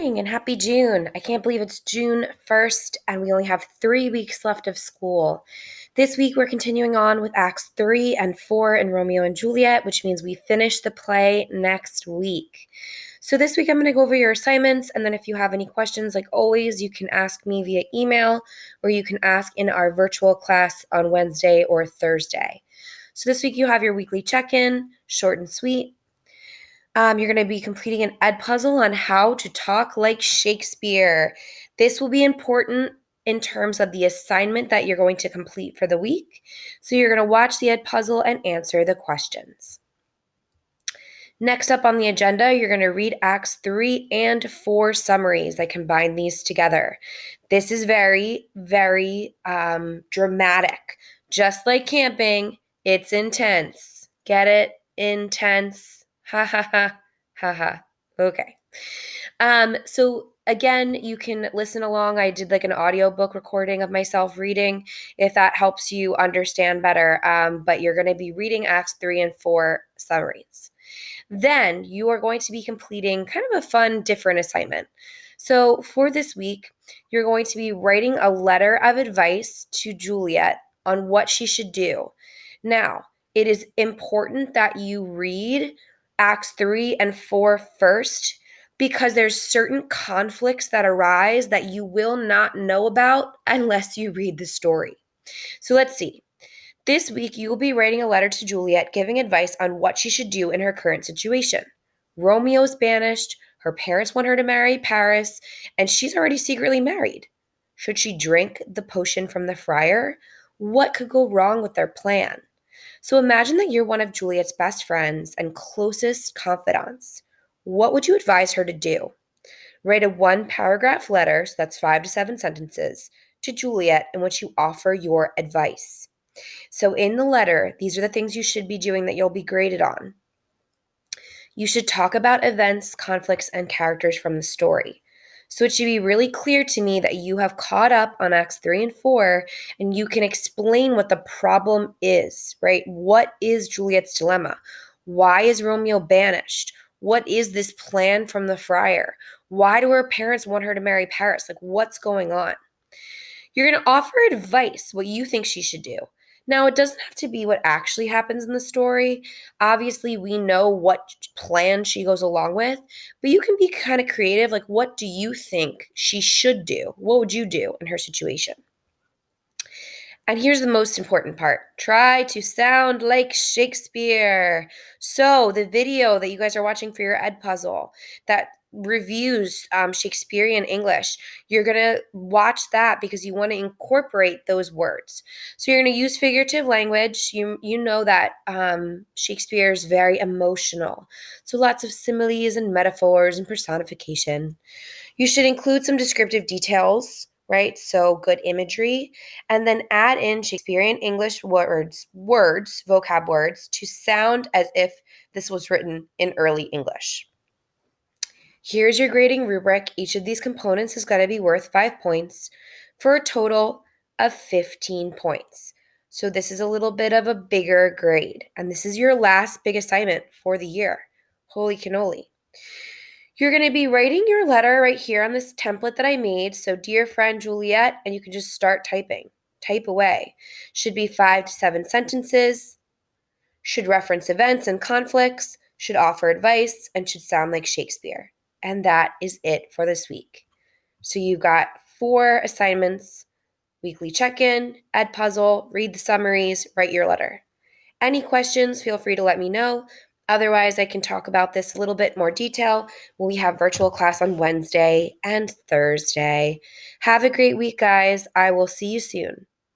And happy June. I can't believe it's June 1st and we only have 3 weeks left of school. This week we're continuing on with Acts 3 and 4 in Romeo and Juliet, which means we finish the play next week. So this week I'm going to go over your assignments, and then if you have any questions, like always, you can ask me via email or you can ask in our virtual class on Wednesday or Thursday. So this week you have your weekly check-in, short and sweet. You're going to be completing an Edpuzzle on how to talk like Shakespeare. This will be important in terms of the assignment that you're going to complete for the week. So you're going to watch the Edpuzzle and answer the questions. Next up on the agenda, you're going to read Acts 3 and 4 summaries. I combine these together. This is very, very dramatic. Just like camping, it's intense. Get it? Intense. Ha ha ha. Ha ha. Okay. So again, you can listen along. I did like an audiobook recording of myself reading if that helps you understand better. But you're going to be reading Acts 3 and 4 summaries. Then you are going to be completing kind of a fun, different assignment. So for this week, you're going to be writing a letter of advice to Juliet on what she should do. Now, it is important that you read Acts 3 and 4 first, because there's certain conflicts that arise that you will not know about unless you read the story. So let's see. This week, you will be writing a letter to Juliet giving advice on what she should do in her current situation. Romeo's banished, her parents want her to marry Paris, and she's already secretly married. Should she drink the potion from the friar? What could go wrong with their plan? So imagine that you're one of Juliet's best friends and closest confidants. What would you advise her to do? Write a 1-paragraph letter, so that's 5 to 7 sentences, to Juliet in which you offer your advice. So in the letter, these are the things you should be doing that you'll be graded on. You should talk about events, conflicts, and characters from the story. So it should be really clear to me that you have caught up on Acts 3 and 4, and you can explain what the problem is, right? What is Juliet's dilemma? Why is Romeo banished? What is this plan from the friar? Why do her parents want her to marry Paris? Like, what's going on? You're going to offer advice, what you think she should do. Now, it doesn't have to be what actually happens in the story. Obviously, we know what plan she goes along with, but you can be kind of creative. Like, what do you think she should do? What would you do in her situation? And here's the most important part. Try to sound like Shakespeare. So the video that you guys are watching for your Edpuzzle that reviews Shakespearean English, you're going to watch that because you want to incorporate those words. So you're going to use figurative language. You know that Shakespeare is very emotional. So lots of similes and metaphors and personification. You should include some descriptive details, right? So good imagery, and then add in Shakespearean English words, vocab words, to sound as if this was written in early English. Here's your grading rubric. Each of these components is going to be worth 5 points for a total of 15 points. So this is a little bit of a bigger grade, and this is your last big assignment for the year. Holy cannoli. You're going to be writing your letter right here on this template that I made. So, dear friend Juliet, and you can just start typing. Type away. Should be 5 to 7 sentences. Should reference events and conflicts. Should offer advice and should sound like Shakespeare. And that is it for this week. So, you've got 4 assignments: weekly check-in, Edpuzzle, read the summaries, write your letter. Any questions, feel free to let me know. Otherwise, I can talk about this a little bit more detail when we have virtual class on Wednesday and Thursday. Have a great week, guys. I will see you soon.